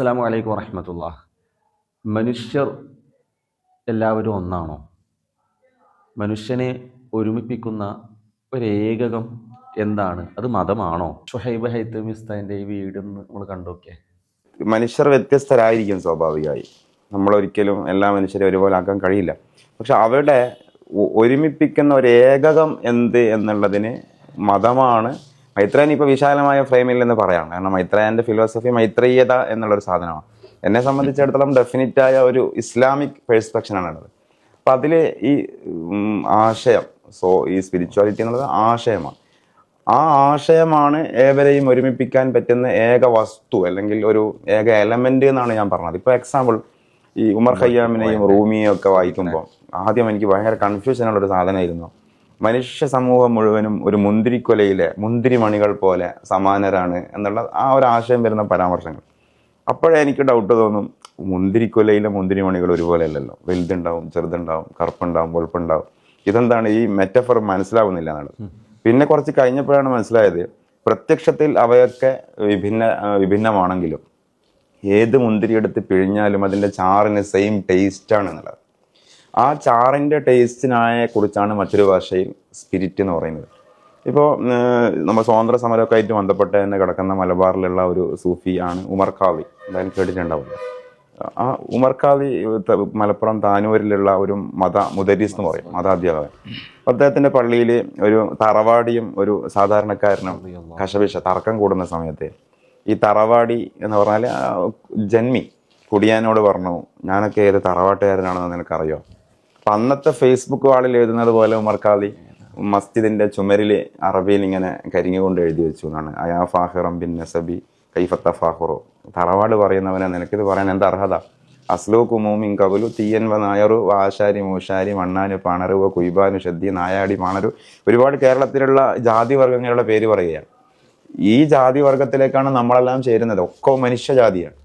അസ്സലാമു അലൈക്കും വറഹ്മത്തുള്ളാഹ്. മനുഷ്യർ എല്ലാവരും ഒന്നാണോ? മനുഷ്യനെ ഒരുമിപ്പിക്കുന്ന ഒരേകകം എന്താണ്? അത് മതമാണോ? ഷുഹൈബ് ഹൈത്തമി ഉസ്താദിൻ്റെ ഈ വീഡിയോ നമ്മൾ കണ്ടോക്കെ. മനുഷ്യർ വ്യത്യസ്തരായിരിക്കും സ്വാഭാവികമായി. നമ്മളൊരിക്കലും എല്ലാ മനുഷ്യരെ ഒരുപോലെ ആക്കാൻ കഴിയില്ല. പക്ഷെ അവിടെ ഒരുമിപ്പിക്കുന്ന ഒരു ഏകകം എന്ത് എന്നുള്ളതിന് മതമാണ്. മൈത്രേയൻ ഇപ്പോൾ വിശാലമായ ഫ്രെയിമിൽ എന്ന് പറയാം. കാരണം മൈത്രേയൻ്റെ ഫിലോസഫി മൈത്രീയത എന്നുള്ളൊരു സാധനമാണ്. എന്നെ സംബന്ധിച്ചിടത്തോളം ഡെഫിനിറ്റായ ഒരു ഇസ്ലാമിക് പെർസ്പെക്ഷനാണുള്ളത്. അപ്പം അതിൽ ഈ ആശയം, ഈ സ്പിരിച്വാലിറ്റി എന്നുള്ളത് ആശയമാണ്. ആ ആശയമാണ് ഏവരെയും ഒരുമിപ്പിക്കാൻ പറ്റുന്ന ഏക വസ്തു അല്ലെങ്കിൽ ഒരു ഏക എലമെന്റ് എന്നാണ് ഞാൻ പറഞ്ഞത്. ഇപ്പോൾ എക്സാമ്പിൾ ഈ ഉമർ ഖയ്യാമിനെയും റൂമിയെയും ഒക്കെ വായിക്കുമ്പോൾ ആദ്യം എനിക്ക് ഭയങ്കര കൺഫ്യൂഷനുള്ളൊരു സാധനമായിരുന്നു. മനുഷ്യ സമൂഹം മുഴുവനും ഒരു മുന്തിരിക്കൊലയിലെ മുന്തിരിമണികൾ പോലെ സമാനരാണ് എന്നുള്ള ആ ഒരു ആശയം വരുന്ന പരാമർശങ്ങൾ. അപ്പോഴേ എനിക്ക് ഡൗട്ട് തോന്നും, മുന്തിരിക്കൊലയിലെ മുന്തിരിമണികൾ ഒരുപോലെ അല്ലല്ലോ. വലുതുണ്ടാവും, ചെറുതുണ്ടാവും, കറുപ്പുണ്ടാവും, വെളുപ്പുണ്ടാവും. ഇതെന്താണ് ഈ മെറ്റഫർ മനസ്സിലാവുന്നില്ല എന്നുള്ളത്. പിന്നെ കുറച്ച് കഴിഞ്ഞപ്പോഴാണ് മനസ്സിലായത്, പ്രത്യക്ഷത്തിൽ അവയൊക്കെ വിഭിന്നമാണെങ്കിലും ഏത് മുന്തിരി എടുത്ത് പിഴിഞ്ഞാലും അതിൻ്റെ ചാറിന് സെയിം ടേസ്റ്റാണ് എന്നുള്ളത്. ആ ചാറിൻ്റെ ടേസ്റ്റിനായെ കുറിച്ചാണ് മറ്റൊരു ഭാഷയിൽ സ്പിരിറ്റ് എന്ന് പറയുന്നത്. ഇപ്പോൾ നമ്മൾ സ്വാതന്ത്ര്യ സമരമൊക്കെ ആയിട്ട് ബന്ധപ്പെട്ട് തന്നെ കിടക്കുന്ന മലബാറിലുള്ള ഒരു സൂഫി ആണ് ഉമർ ഖാദി. എന്തായാലും കേട്ടിട്ടുണ്ടാവില്ല. ആ ഉമർ ഖാദി മലപ്പുറം താനൂരിലുള്ള ഒരു മുദരിസ് എന്ന് പറയും, മതാധ്യാപകൻ. അദ്ദേഹത്തിൻ്റെ പള്ളിയിൽ ഒരു തറവാടിയും ഒരു സാധാരണക്കാരനും കശപിശ തർക്കം കൂടുന്ന സമയത്ത് ഈ തറവാടി എന്ന് പറഞ്ഞാൽ ജന്മി കുടിയാനോട് പറഞ്ഞു, ഞാനൊക്കെ ഏത് തറവാട്ടുകാരനാണെന്ന് നിനക്കറിയോ? അപ്പം അന്നത്തെ ഫേസ്ബുക്ക് വാളിൽ എഴുതുന്നത് പോലെ ഉമർ ഖാദി മസ്ജിദിൻ്റെ ചുമരിൽ അറബിയിൽ ഇങ്ങനെ കരിഞ്ഞുകൊണ്ട് എഴുതി വെച്ചു എന്നാണ്, അയാ ഫാഹിറം ബിൻ നസബി കൈഫത്ത ഫാഹുറോ. തറവാട് പറയുന്നവനെ നിനക്കിത് പറയാൻ എന്താ അർഹത? അസ്ലോ കുമൂമിൻ കബലു തീയൻ വ നായറു വാശാരി മൂശാരി മണ്ണാന് പണറു വ കുയ്ബാനു ഷദ്ദി നായാടി പാണരു. ഒരുപാട് കേരളത്തിലുള്ള ജാതി വർഗ്ഗങ്ങളുടെ പേര് പറയുകയാണ്. ഈ ജാതി വർഗത്തിലേക്കാണ് നമ്മളെല്ലാം ചേരുന്നത്. ഒക്കെ മനുഷ്യജാതിയാണ്.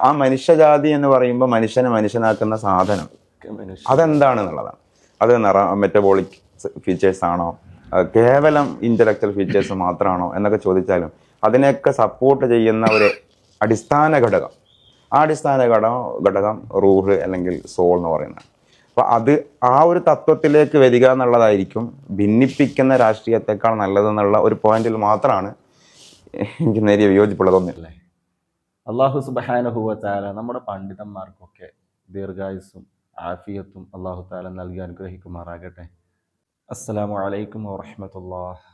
ആ മനുഷ്യജാതി എന്ന് പറയുമ്പോൾ മനുഷ്യനെ മനുഷ്യനാക്കുന്ന സാധനം അതെന്താണെന്നുള്ളതാണ്. അത് മെറ്റബോളിക് ഫീച്ചേഴ്സ് ആണോ, കേവലം ഇന്റലക്ച്വൽ ഫീച്ചേഴ്സ് മാത്രമാണോ എന്നൊക്കെ ചോദിച്ചാലും അതിനെയൊക്കെ സപ്പോർട്ട് ചെയ്യുന്ന ഒരു അടിസ്ഥാന ഘടകം, ആ അടിസ്ഥാന ഘടകം റൂഹ് അല്ലെങ്കിൽ സോൾ എന്ന് പറയുന്നത്. അപ്പോൾ അത് ആ ഒരു തത്വത്തിലേക്ക് വരിക എന്നുള്ളതായിരിക്കും ഭിന്നിപ്പിക്കുന്ന രാഷ്ട്രീയത്തെക്കാൾ നല്ലതെന്നുള്ള ഒരു പോയിന്റിൽ മാത്രമാണ് എനിക്ക് നേരിയ വിയോജിപ്പുള്ളതൊന്നുമില്ലേ. അള്ളാഹു സുബ്ഹാനഹു വ തആല നമ്മുടെ പണ്ഡിതന്മാർക്കൊക്കെ ദീർഘായുസ്സും ആഫിയത്തും അള്ളാഹു തആല നൽകി അനുഗ്രഹിക്കുമാറാകട്ടെ. അസ്സലാമു അലൈക്കും വറഹ്മത്തുള്ളാഹി.